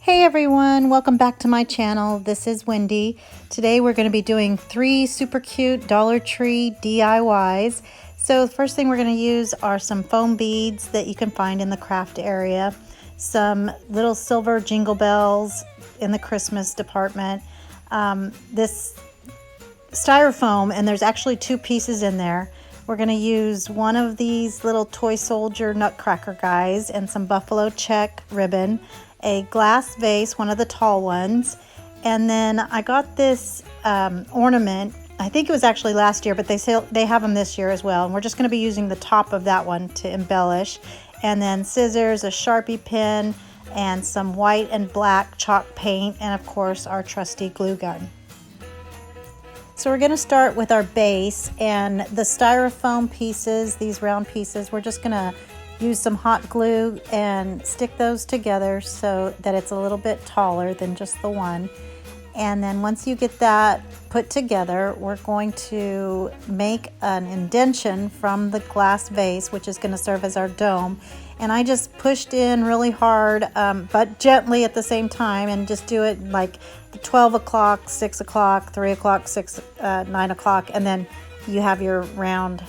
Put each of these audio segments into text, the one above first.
Hey everyone, welcome back to my channel. This is Wendy. Today we're going to be doing 3 super cute Dollar Tree DIYs. So the first thing we're going to use are some foam beads that you can find in the craft area, some little silver jingle bells in the Christmas department, this styrofoam, and there's actually 2 pieces in there. We're going to use one of these little toy soldier nutcracker guys and some buffalo check ribbon, a glass vase, one of the tall ones, and then I got this ornament. I think it was actually last year, but they have them this year as well, and we're just going to be using the top of that one to embellish, and then scissors, a Sharpie pen, and some white and black chalk paint, and of course our trusty glue gun. So we're going to start with our base, and the styrofoam pieces, these round pieces, we're just going to use some hot glue and stick those together so that it's a little bit taller than just the one. And then once you get that put together, we're going to make an indentation from the glass vase, which is going to serve as our dome. And I just pushed in really hard, but gently at the same time, and just do it like 12 o'clock, 6 o'clock, 3 o'clock, 9 o'clock, and then you have your round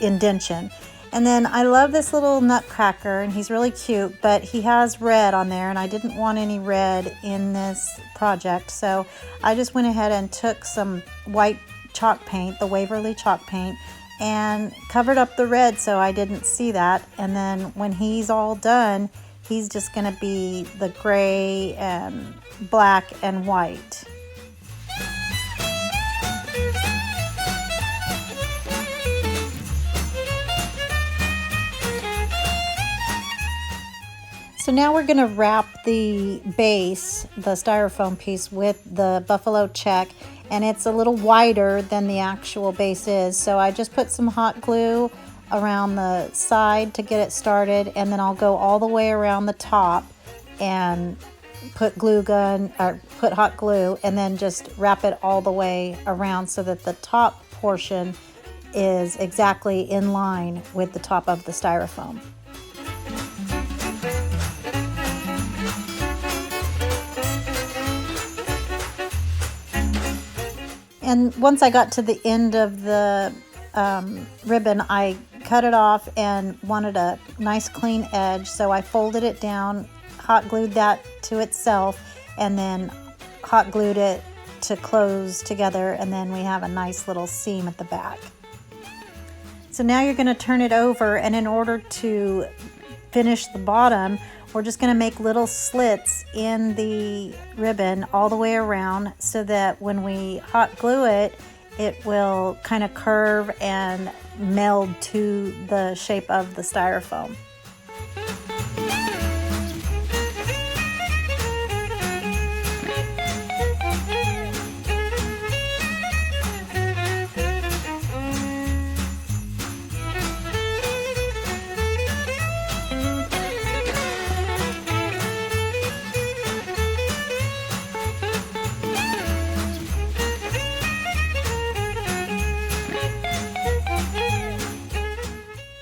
indentation. And then I love this little nutcracker, and he's really cute, but he has red on there, and I didn't want any red in this project, so I just went ahead and took some white chalk paint, the Waverly chalk paint, and covered up the red so I didn't see that. And then when he's all done, he's just going to be the gray and black and white. So now we're going to wrap the base, the styrofoam piece, with the buffalo check, and it's a little wider than the actual base is. So I just put some hot glue around the side to get it started, and then I'll go all the way around the top and put put hot glue, and then just wrap it all the way around so that the top portion is exactly in line with the top of the styrofoam. And once I got to the end of the ribbon, I cut it off and wanted a nice clean edge, so I folded it down, hot glued that to itself, and then hot glued it to close together, and then we have a nice little seam at the back. So now you're going to turn it over, and in order to finish the bottom, we're just going to make little slits in the ribbon all the way around so that when we hot glue it, it will kind of curve and meld to the shape of the styrofoam.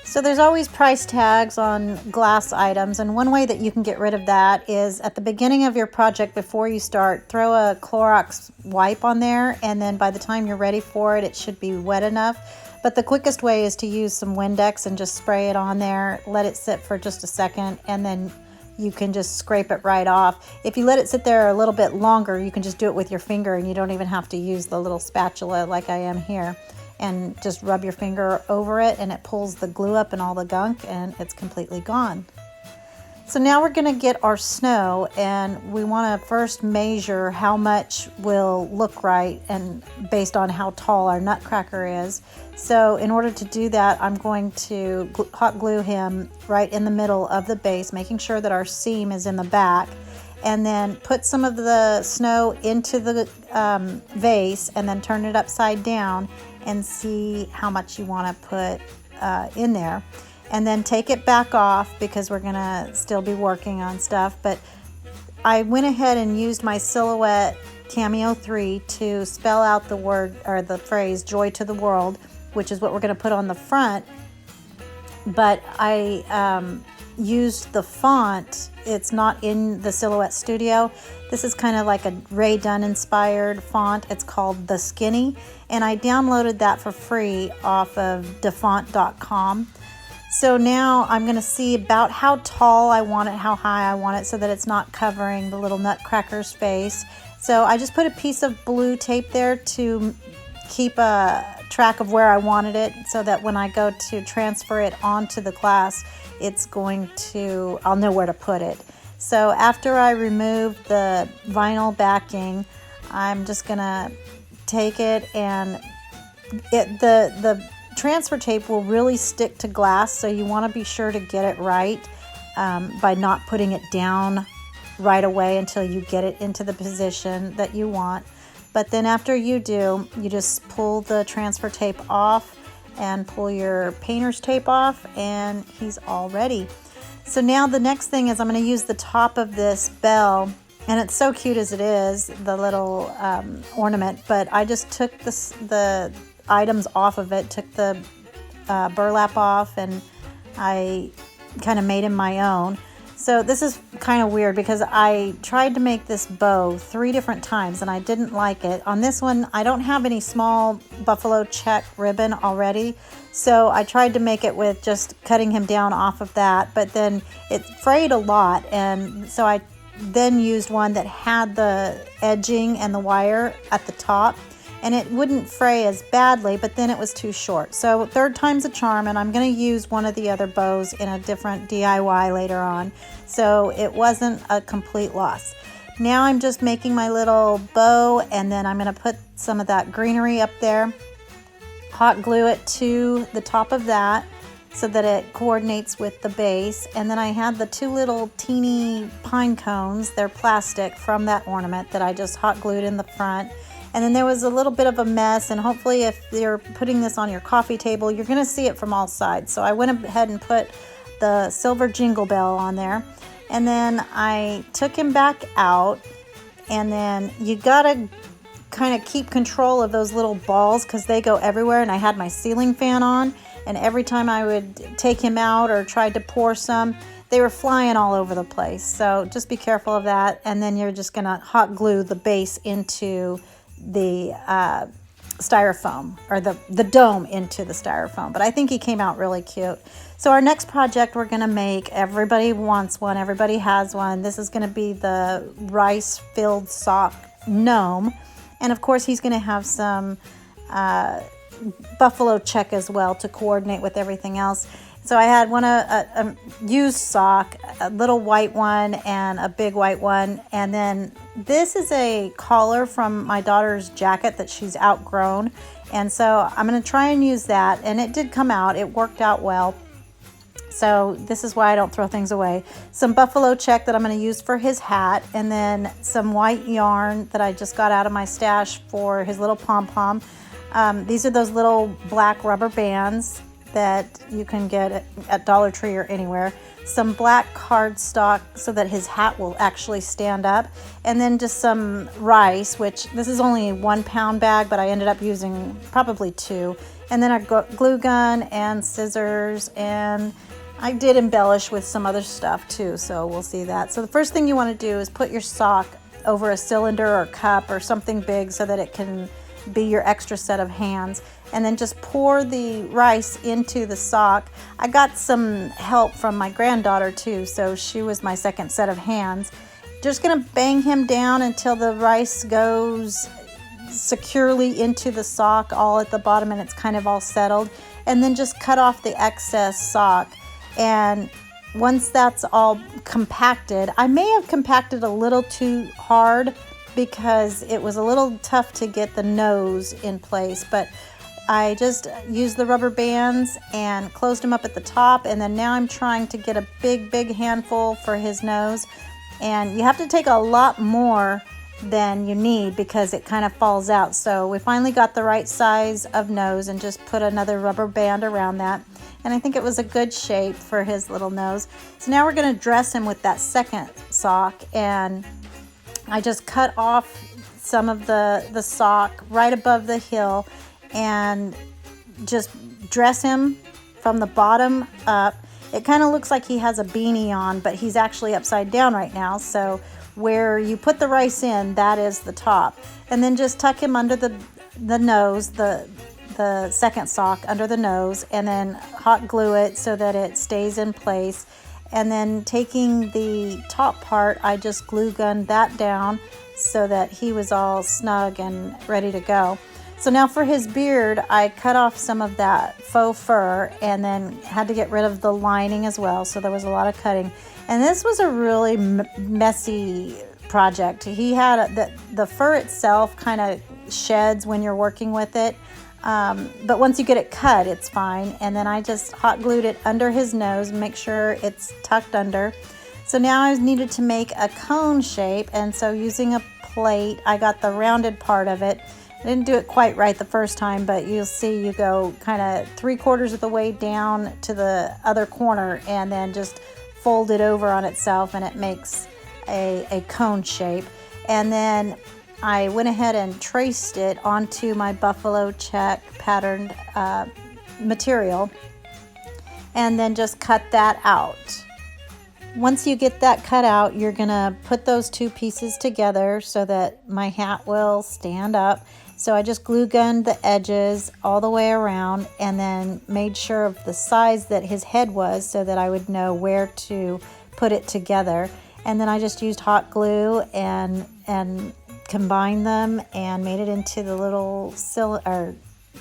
So there's always price tags on glass items, and one way that you can get rid of that is at the beginning of your project, before you start, throw a Clorox wipe on there, and then by the time you're ready for it, it should be wet enough. But the quickest way is to use some Windex and just spray it on there, let it sit for just a second, and then you can just scrape it right off. If you let it sit there a little bit longer, you can just do it with your finger, and you don't even have to use the little spatula like I am here. And just rub your finger over it, and it pulls the glue up and all the gunk, and it's completely gone. So now we're going to get our snow, and we want to first measure how much will look right, and based on how tall our nutcracker is. So in order to do that, I'm going to hot glue him right in the middle of the base, making sure that our seam is in the back, and then put some of the snow into the vase, and then turn it upside down and see how much you want to put in there, and then take it back off because we're gonna still be working on stuff. But I went ahead and used my Silhouette Cameo 3 to spell out the word, or the phrase, "Joy to the World," which is what we're going to put on the front. But I used the font. It's not in the Silhouette Studio. This is kind of like a Ray Dunn inspired font. It's called The Skinny, and I downloaded that for free off of dafont.com. So now I'm going to see about how tall I want it, how high I want it, so that it's not covering the little nutcracker's face. So I just put a piece of blue tape there to keep a track of where I wanted it, so that when I go to transfer it onto the glass, I'll know where to put it. So after I remove the vinyl backing, I'm just gonna take it, and the transfer tape will really stick to glass, so you want to be sure to get it right by not putting it down right away until you get it into the position that you want. But then after you do, you just pull the transfer tape off and pull your painter's tape off, and he's all ready. So now the next thing is I'm going to use the top of this bell, and it's so cute as it is, the little ornament, but I just took the items off of it, took the burlap off, and I kind of made him my own. So this is kind of weird because I tried to make this bow 3 different times and I didn't like it. On this one, I don't have any small buffalo check ribbon already, so I tried to make it with just cutting him down off of that, but then it frayed a lot, and so I then used one that had the edging and the wire at the top, and it wouldn't fray as badly, but then it was too short. So 3rd time's a charm, and I'm going to use one of the other bows in a different DIY later on. So it wasn't a complete loss. Now I'm just making my little bow, and then I'm going to put some of that greenery up there, hot glue it to the top of that so that it coordinates with the base. And then I had the 2 little teeny pine cones, they're plastic, from that ornament that I just hot glued in the front. And then there was a little bit of a mess, and hopefully if you're putting this on your coffee table, you're going to see it from all sides. So I went ahead and put the silver jingle bell on there, and then I took him back out, and then you got to kind of keep control of those little balls because they go everywhere, and I had my ceiling fan on, and every time I would take him out or tried to pour some, they were flying all over the place. So just be careful of that, and then you're just going to hot glue the base into the styrofoam, or the dome into the styrofoam. But I think he came out really cute. So our next project we're going to make, everybody wants one, everybody has one. This is going to be the rice filled sock gnome, and of course he's going to have some buffalo check as well to coordinate with everything else. So I had a used sock, a little white one and a big white one. And then this is a collar from my daughter's jacket that she's outgrown. And so I'm going to try and use that. And it did come out. It worked out well. So this is why I don't throw things away. Some buffalo check that I'm going to use for his hat. And then some white yarn that I just got out of my stash for his little pom-pom. These are those little black rubber bands that you can get at Dollar Tree or anywhere. Some black cardstock so that his hat will actually stand up, and then just some rice, which this is only a 1 pound bag, but I ended up using probably 2, and then a glue gun and scissors, and I did embellish with some other stuff too, so we'll see that. So the first thing you want to do is put your sock over a cylinder or cup or something big so that it can be your extra set of hands, and then just pour the rice into the sock. I got some help from my granddaughter too, so she was my second set of hands. Just gonna bang him down until the rice goes securely into the sock all at the bottom and it's kind of all settled, and then just cut off the excess sock. And once that's all compacted, I may have compacted a little too hard because it was a little tough to get the nose in place, but I just used the rubber bands and closed them up at the top, and then now I'm trying to get a big handful for his nose. And you have to take a lot more than you need because it kind of falls out. So we finally got the right size of nose and just put another rubber band around that, and I think it was a good shape for his little nose. So now we're going to dress him with that second sock, and I just cut off some of the sock right above the heel and just dress him from the bottom up. It kind of looks like he has a beanie on, but he's actually upside down right now. So where you put the rice in, that is the top. And then just tuck him under the nose, the second sock under the nose, and then hot glue it so that it stays in place. And then taking the top part, I just glue gunned that down so that he was all snug and ready to go. So now for his beard, I cut off some of that faux fur and then had to get rid of the lining as well. So there was a lot of cutting. And this was a really messy project. He had the fur itself kind of sheds when you're working with it. But once you get it cut, it's fine. And then I just hot glued it under his nose, make sure it's tucked under. So now I needed to make a cone shape. And so using a plate, I got the rounded part of it. I didn't do it quite right the first time, but you'll see you go kind of 3/4 of the way down to the other corner and then just fold it over on itself, and it makes a cone shape. And then I went ahead and traced it onto my buffalo check patterned material and then just cut that out. Once you get that cut out, you're gonna put those two pieces together so that my hat will stand up. So I just glue gunned the edges all the way around and then made sure of the size that his head was so that I would know where to put it together. And then I just used hot glue and combined them and made it into the little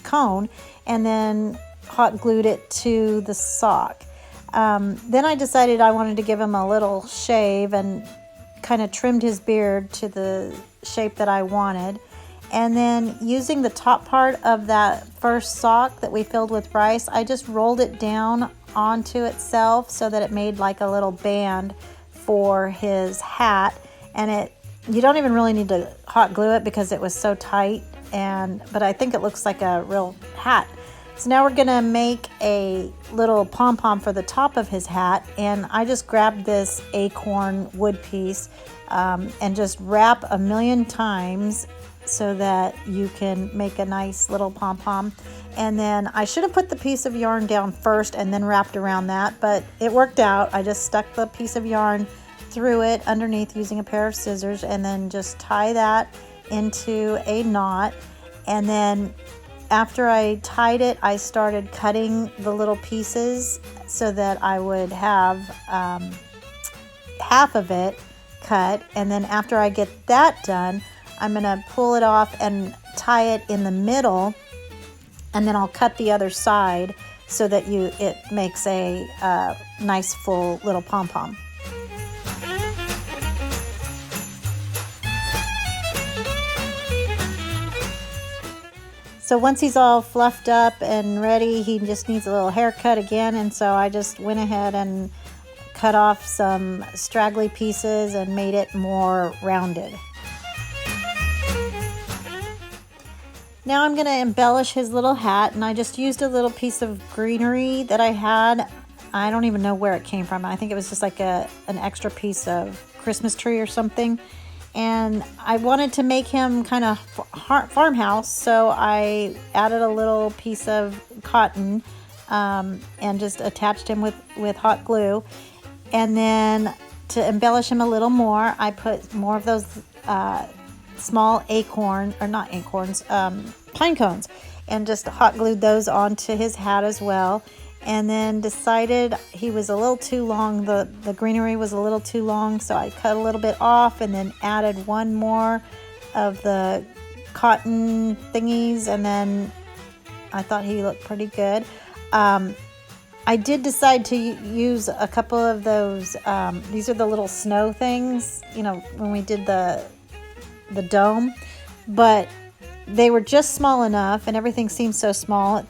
cone, and then hot glued it to the sock. Then I decided I wanted to give him a little shave and kind of trimmed his beard to the shape that I wanted. And then using the top part of that first sock that we filled with rice, I just rolled it down onto itself so that it made like a little band for his hat. And you don't even really need to hot glue it because it was so tight, but I think it looks like a real hat. So now we're gonna make a little pom-pom for the top of his hat, and I just grabbed this acorn wood piece and just wrap a million times so that you can make a nice little pom-pom. And then I should have put the piece of yarn down first and then wrapped around that, but it worked out. I just stuck the piece of yarn through it underneath using a pair of scissors and then just tie that into a knot. And then after I tied it, I started cutting the little pieces so that I would have half of it cut. And then after I get that done, I'm gonna pull it off and tie it in the middle, and then I'll cut the other side so that it makes a nice full little pom-pom. So once he's all fluffed up and ready, he just needs a little haircut again, and so I just went ahead and cut off some straggly pieces and made it more rounded. Now I'm going to embellish his little hat, and I just used a little piece of greenery that I had. I don't even know where it came from. I think it was just like an extra piece of Christmas tree or something. And I wanted to make him kind of farmhouse, so I added a little piece of cotton and just attached him with hot glue. And then to embellish him a little more, I put more of those small pine cones, and just hot glued those onto his hat as well. And then decided he was a little too long, the greenery was a little too long, so I cut a little bit off and then added one more of the cotton thingies, and then I thought he looked pretty good. I did decide to use a couple of those, these are the little snow things, when we did the dome, but they were just small enough, and everything seems so small.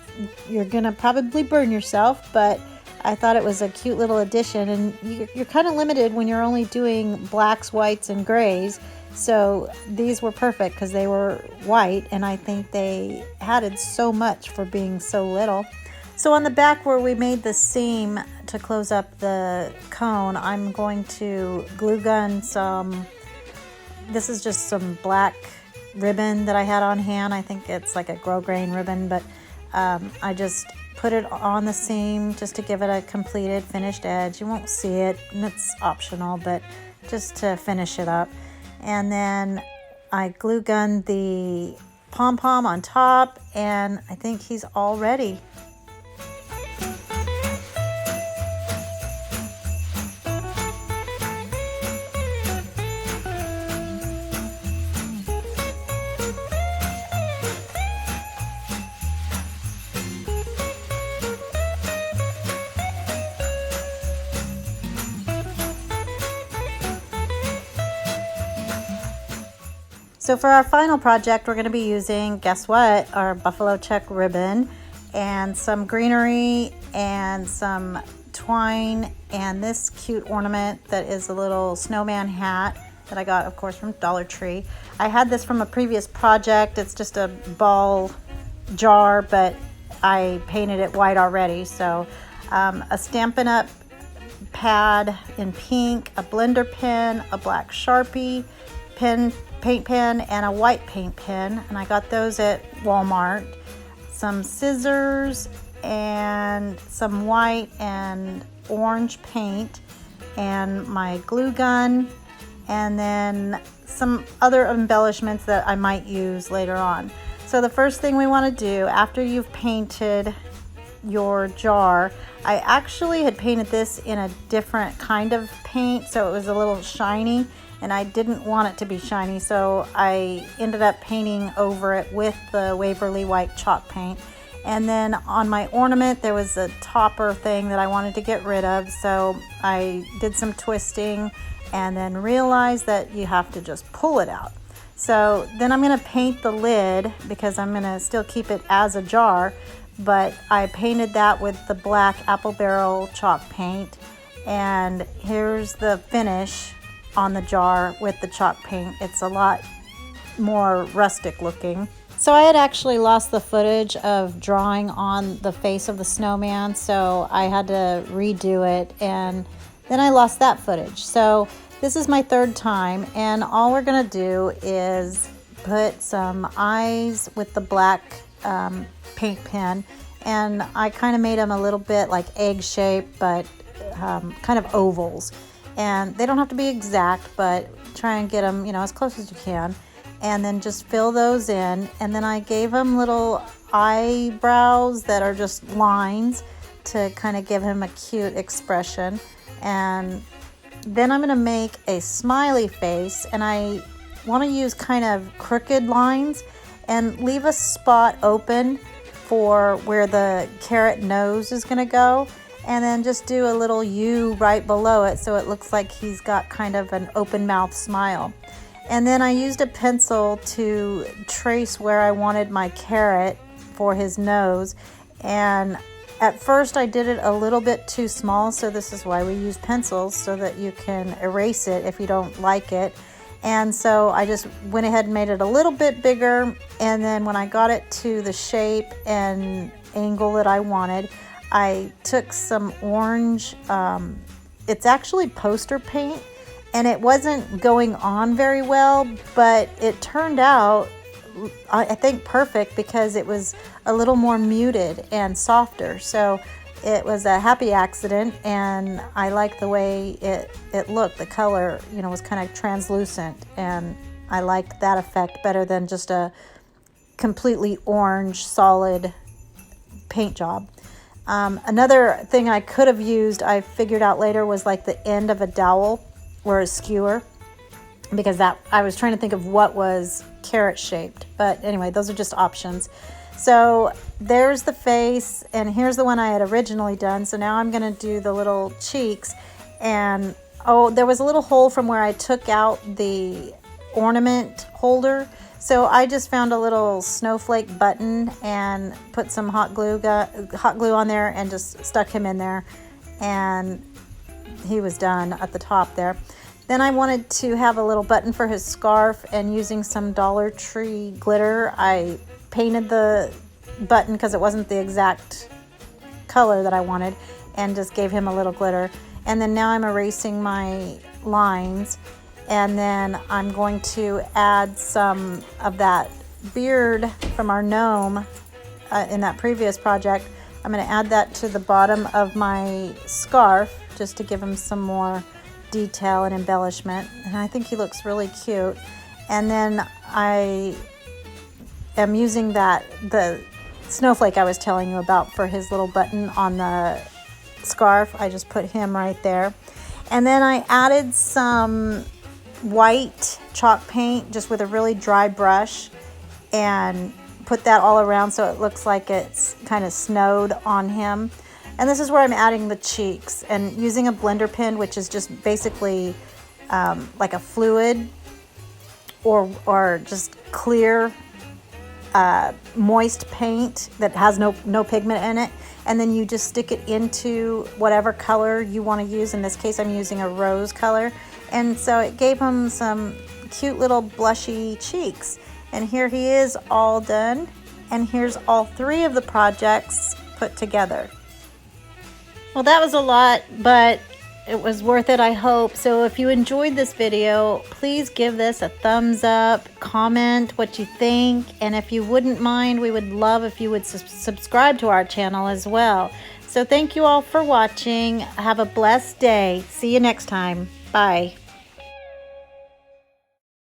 You're gonna probably burn yourself, but I thought it was a cute little addition, and you're kind of limited when you're only doing blacks, whites, and grays. So these were perfect because they were white, and I think they added so much for being so little. So on the back where we made the seam to close up the cone, I'm going to glue gun this is just some black ribbon that I had on hand. I think it's like a grosgrain ribbon, but I just put it on the seam just to give it a completed finished edge. You won't see it, and it's optional, but just to finish it up. And then I glue gunned the pom-pom on top, and I think he's all ready. So for our final project, we're going to be using, guess what, our buffalo check ribbon and some greenery and some twine and this cute ornament that is a little snowman hat that I got, of course, from Dollar Tree. I had this from a previous project. It's just a ball jar, but I painted it white already. So a Stampin' Up! Pad in pink, a blender pen, a black Sharpie pen, paint pen, and a white paint pen, and I got those at Walmart. Some scissors and some white and orange paint, and my glue gun, and then some other embellishments that I might use later on. So the first thing we want to do after you've painted your jar, I actually had painted this in a different kind of paint, so it was a little shiny, and I didn't want it to be shiny, so I ended up painting over it with the Waverly white chalk paint. And then on my ornament, there was a topper thing that I wanted to get rid of, so I did some twisting and then realized that you have to just pull it out. So then I'm going to paint the lid because I'm going to still keep it as a jar, but I painted that with the black apple barrel chalk paint, and here's the finish on the jar with the chalk paint. It's a lot more rustic looking. So I had actually lost the footage of drawing on the face of the snowman, so I had to redo it, and then I lost that footage. So this is my third time, and all we're gonna do is put some eyes with the black paint pen, and I kind of made them a little bit like egg shape, but kind of ovals. And they don't have to be exact, but try and get them, you know, as close as you can. And then just fill those in. And then I gave him little eyebrows that are just lines to kind of give him a cute expression. And then I'm going to make a smiley face, and I want to use kind of crooked lines and leave a spot open for where the carrot nose is going to go. And then just do a little U right below it so it looks like he's got kind of an open mouth smile. And then I used a pencil to trace where I wanted my carrot for his nose. And at first I did it a little bit too small, so this is why we use pencils, so that you can erase it if you don't like it. And so I just went ahead and made it a little bit bigger, and then when I got it to the shape and angle that I wanted, I took some orange, it's actually poster paint, and it wasn't going on very well, but it turned out, I think, perfect because it was a little more muted and softer. So it was a happy accident, and I like the way it looked. The color, you know, was kind of translucent, and I liked that effect better than just a completely orange solid paint job. Another thing I could have used, I figured out later, was like the end of a dowel or a skewer, because that I was trying to think of what was carrot shaped. But anyway, those are just options. So there's the face, and here's the one I had originally done. So now I'm going to do the little cheeks, and oh, there was a little hole from where I took out the ornament holder. So I just found a little snowflake button and put some hot glue on there and just stuck him in there, and he was done at the top there. Then I wanted to have a little button for his scarf, and using some Dollar Tree glitter, I painted the button because it wasn't the exact color that I wanted, and just gave him a little glitter. And then now I'm erasing my lines, and then I'm going to add some of that beard from our gnome in that previous project. I'm going to add that to the bottom of my scarf just to give him some more detail and embellishment. And I think he looks really cute. And then I am using the snowflake I was telling you about for his little button on the scarf. I just put him right there. And then I added some white chalk paint just with a really dry brush and put that all around so it looks like it's kind of snowed on him. And this is where I'm adding the cheeks and using a blender pen, which is just basically like a fluid or just clear moist paint that has no pigment in it, and then you just stick it into whatever color you want to use. In this case, I'm using a rose color, and so it gave him some cute little blushy cheeks. And here he is all done, and here's all three of the projects put together. Well, that was a lot, but it was worth it, I hope. So if you enjoyed this video, please give this a thumbs up, comment what you think, and if you wouldn't mind, we would love if you would subscribe to our channel as well. So thank you all for watching. Have a blessed day. See you next time. Bye.